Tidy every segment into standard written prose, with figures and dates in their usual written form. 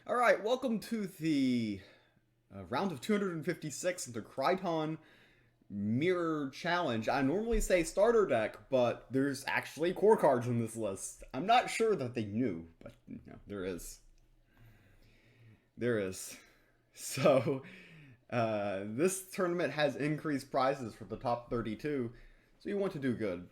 All right, welcome to the round of 256 of the Criton Mirror Challenge. I normally say starter deck, but there's actually core cards in this list. I'm not sure that they knew, but there is. There is. So, this tournament has increased prizes for the top 32, so you want to do good.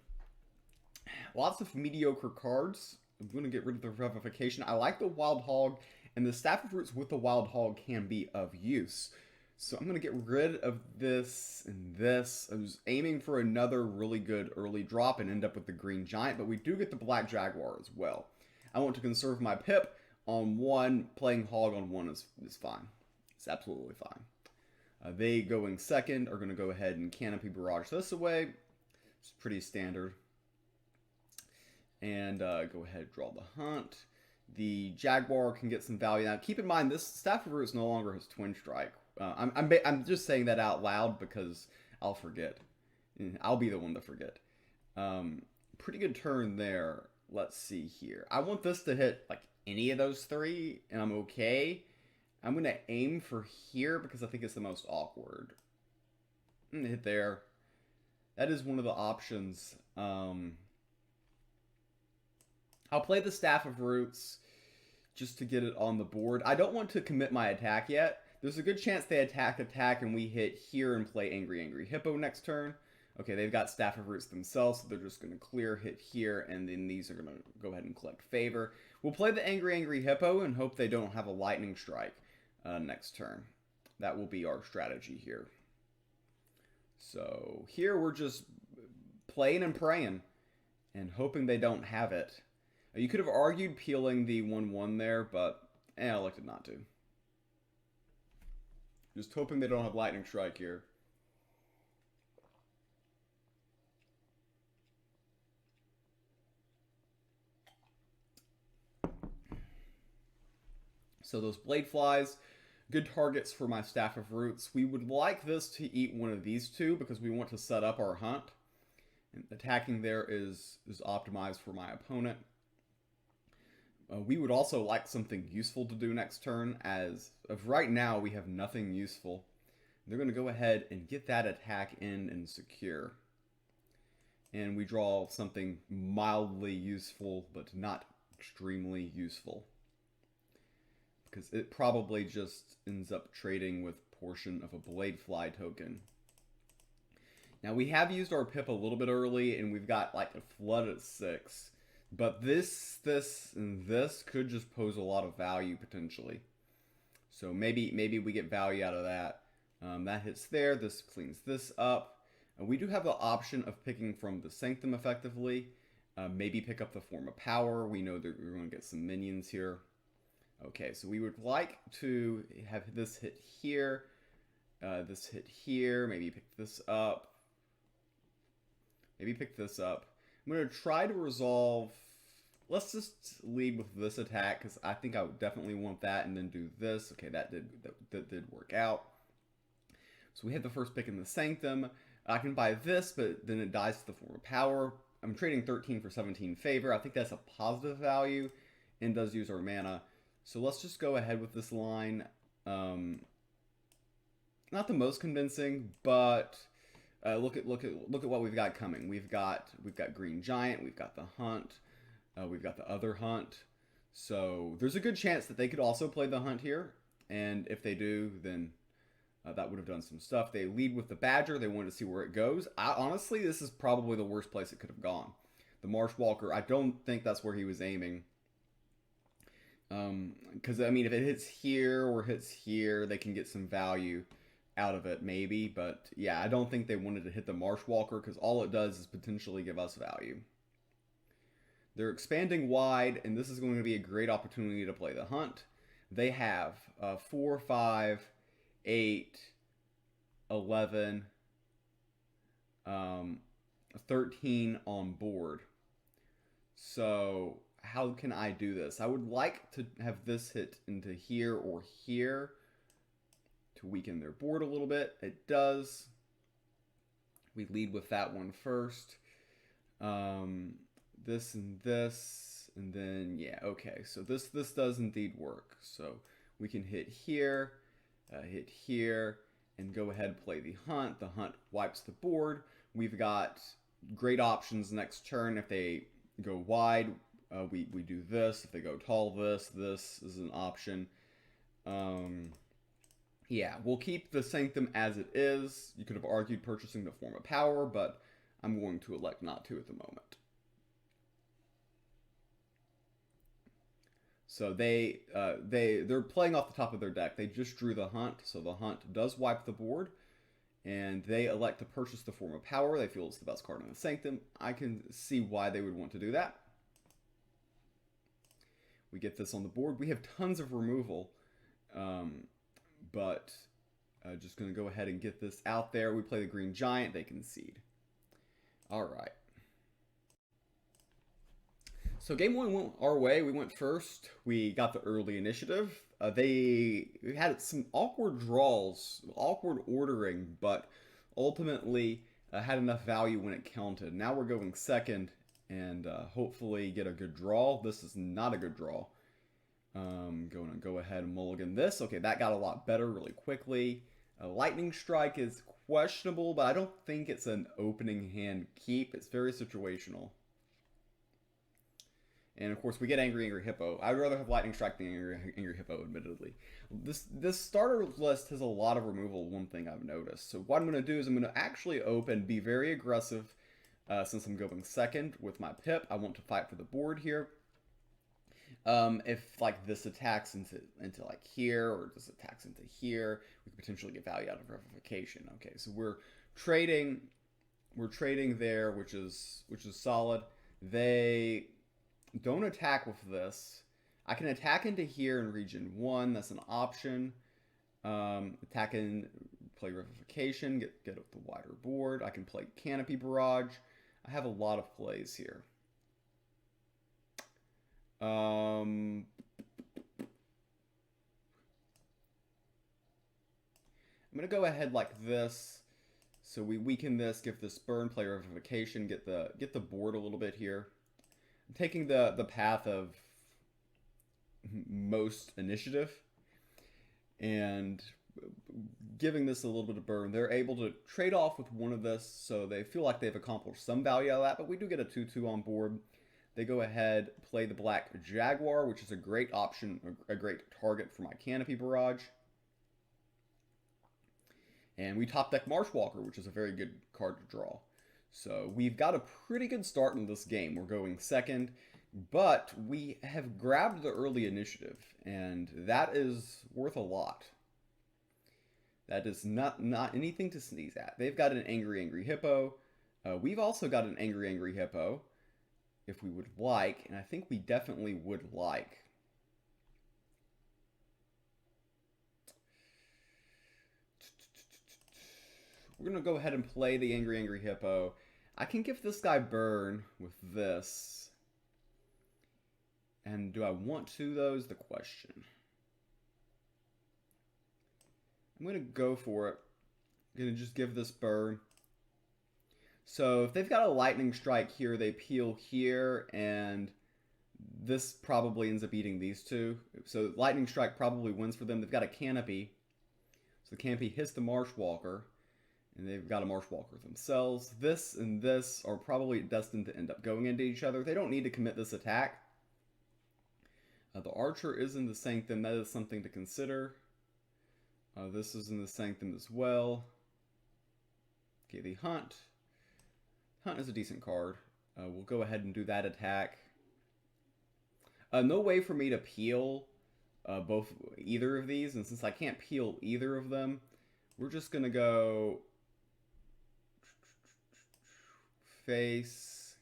Lots of mediocre cards. I'm going to get rid of the Revivification. I like the Wild Hog, and the Staff of Roots with the Wild Hog can be of use. So I'm going to get rid of this and this. I was aiming for another really good early drop and end up with the Green Giant, but we do get the Black Jaguar as well. I want to conserve my pip on one. Playing Hog on one is fine. It's absolutely fine. They going second are going to go ahead and Canopy Barrage this away. It's pretty standard. And go ahead, draw the Hunt. The Jaguar can get some value. Now, keep in mind, this Staff of Roots no longer has Twin Strike. I'm just saying that out loud because I'll forget. I'll be the one to forget. Pretty good turn there. Let's see here. I want this to hit like any of those three, and I'm okay. I'm going to aim for here because I think it's the most awkward. Hit there. That is one of the options. I'll play the Staff of Roots just to get it on the board. I don't want to commit my attack yet. There's a good chance they attack, and we hit here and play Angry Hippo next turn. Okay, they've got Staff of Roots themselves, so they're just going to clear, hit here, and then these are going to go ahead and collect favor. We'll play the Angry Hippo and hope they don't have a Lightning Strike next turn. That will be our strategy here. So here we're just playing and praying and hoping they don't have it. You could have argued peeling the 1/1 there, but I elected not to. Just hoping they don't have Lightning Strike here. So those Blade Flies, good targets for my Staff of Roots. We would like this to eat one of these two because we want to set up our hunt. And attacking there is optimized for my opponent. We would also like something useful to do next turn, as of right now we have nothing useful. They're going to go ahead and get that attack in and secure. And we draw something mildly useful, but not extremely useful. Because it probably just ends up trading with portion of a Blade Fly token. Now we have used our pip a little bit early, and we've got like a flood at 6. But this, and this could just pose a lot of value potentially. So maybe we get value out of that. That hits there. This cleans this up. We do have the option of picking from the Sanctum effectively. Maybe pick up the Form of Power. We know that we're going to get some minions here. Okay, so we would like to have this hit here. This hit here. Maybe pick this up. Maybe pick this up. I'm going to try to resolve. Let's just lead with this attack because I think I would definitely want that, and then do this. Okay, that did work out. So we hit the first pick in the Sanctum. I can buy this, but then it dies to the Form of Power. I'm trading 13 for 17 favor. I think that's a positive value and does use our mana. So let's just go ahead with this line. Not the most convincing, but look at what we've got coming. We've got Green Giant. We've got the Hunt. We've got the other Hunt. So there's a good chance that they could also play the Hunt here. And if they do, then that would have done some stuff. They lead with the Badger. They wanted to see where it goes. Honestly, this is probably the worst place it could have gone. The Marshwalker, I don't think that's where he was aiming. Because, I mean, if it hits here or hits here, they can get some value out of it, maybe. But, yeah, I don't think they wanted to hit the Marshwalker because all it does is potentially give us value. They're expanding wide, and this is going to be a great opportunity to play the Hunt. They have 4, 5, 8, 11, 13 on board. So how can I do this? I would like to have this hit into here or here to weaken their board a little bit. It does. We lead with that one first. This and this, and then, yeah, okay. So this does indeed work. So we can hit here, and go ahead and play the hunt. The hunt wipes the board. We've got great options next turn. If they go wide, we do this. If they go tall, this is an option. Yeah, we'll keep the Sanctum as it is. You could have argued purchasing the Form of Power, but I'm going to elect not to at the moment. So they're playing off the top of their deck. They just drew the hunt, so the hunt does wipe the board, and they elect to purchase the Form of Power. They feel it's the best card in the Sanctum. I can see why they would want to do that. We get this on the board. We have tons of removal, but just going to go ahead and get this out there. We play the Green Giant. They concede. All right. So game one went our way. We went first. We got the early initiative. They had some awkward draws, awkward ordering, but ultimately had enough value when it counted. Now we're going second and hopefully get a good draw. This is not a good draw. Going to go ahead and mulligan this. Okay, that got a lot better really quickly. Lightning Strike is questionable, but I don't think it's an opening hand keep. It's very situational. And of course, we get Angry Hippo. I'd rather have Lightning Strike than Angry Hippo, admittedly. This starter list has a lot of removal, one thing I've noticed. So what I'm going to do is I'm going to actually open, be very aggressive, since I'm going second with my pip. I want to fight for the board here. If like this attacks into like here, or this attacks into here, we could potentially get value out of Revivification. Okay, so we're trading there, which is solid. They don't attack with this. I can attack into here in region 1. That's an option. Attack in, play Revivification, get up the wider board. I can play Canopy Barrage. I have a lot of plays here. I'm going to go ahead like this. So we weaken this, give this burn, play Revivification, get the board a little bit here. I'm taking the path of most initiative and giving this a little bit of burn. They're able to trade off with one of this, so they feel like they've accomplished some value out of that, but we do get a 2/2 on board. They go ahead, play the Black Jaguar, which is a great option, a great target for my Canopy Barrage. And we top deck Marshwalker, which is a very good card to draw. So we've got a pretty good start in this game. We're going second, but we have grabbed the early initiative, and that is worth a lot. That is not anything to sneeze at. They've got an Angry Hippo. We've also got an Angry Hippo, if we would like, and I think we definitely would like. We're going to go ahead and play the Angry Hippo. I can give this guy burn with this. And do I want to, though, is the question. I'm going to go for it. I'm going to just give this burn. So if they've got a Lightning Strike here, they peel here, and this probably ends up eating these two. So Lightning Strike probably wins for them. They've got a Canopy. So the Canopy hits the Marshwalker. And they've got a Marshwalker themselves. This and this are probably destined to end up going into each other. They don't need to commit this attack. The Archer is in the Sanctum. That is something to consider. This is in the Sanctum as well. Okay, the Hunt. Hunt is a decent card. We'll go ahead and do that attack. No way for me to peel either of these. And since I can't peel either of them, we're just going to go face,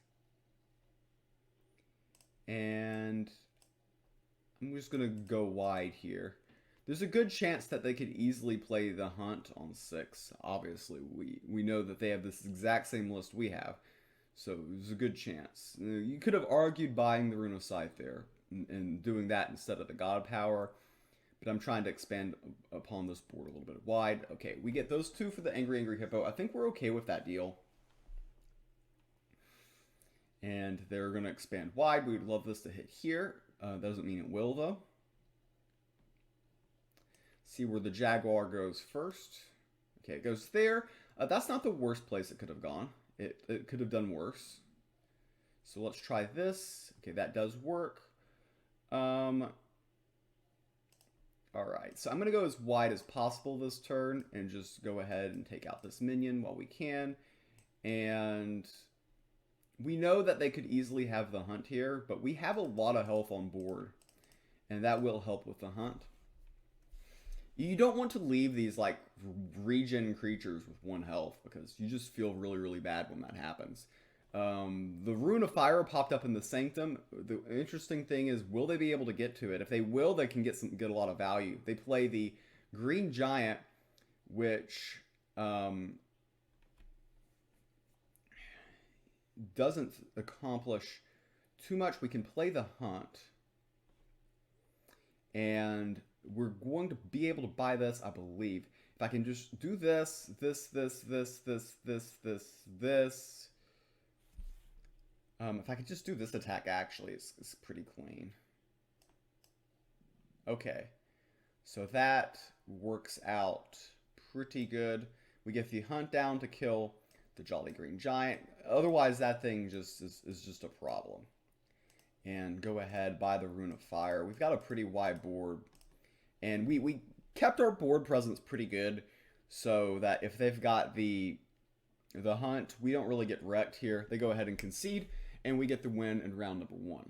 and I'm just going to go wide here. There's a good chance that they could easily play the Hunt on 6. Obviously, we know that they have this exact same list we have, so there's a good chance. You could have argued buying the Rune of Sight there and doing that instead of the God Power, but I'm trying to expand upon this board a little bit wide. Okay, we get those two for the Angry Hippo. I think we're okay with that deal. And they're going to expand wide. We would love this to hit here. Doesn't mean it will, though. see where the Jaguar goes first. Okay, it goes there. That's not the worst place it could have gone. It could have done worse. So let's try this. Okay, that does work. All right, so I'm going to go as wide as possible this turn and just go ahead and take out this minion while we can. And we know that they could easily have the hunt here, but we have a lot of health on board, and that will help with the hunt. You don't want to leave these like regen creatures with 1 health because you just feel really, really bad when that happens. The Rune of Fire popped up in the Sanctum. The interesting thing is, will they be able to get to it? If they will, they can get a lot of value. They play the Green Giant, which doesn't accomplish too much. We can play the Hunt, and we're going to be able to buy this, I believe. If I can just do this. If I could just do this attack, actually, it's pretty clean. Okay. So that works out pretty good. We get the Hunt down to kill the Jolly Green Giant. Otherwise, that thing just is just a problem. And go ahead, buy the Rune of Fire. We've got a pretty wide board. And we kept our board presence pretty good, so that if they've got the Hunt, we don't really get wrecked here. They go ahead and concede, and we get the win in round number 1.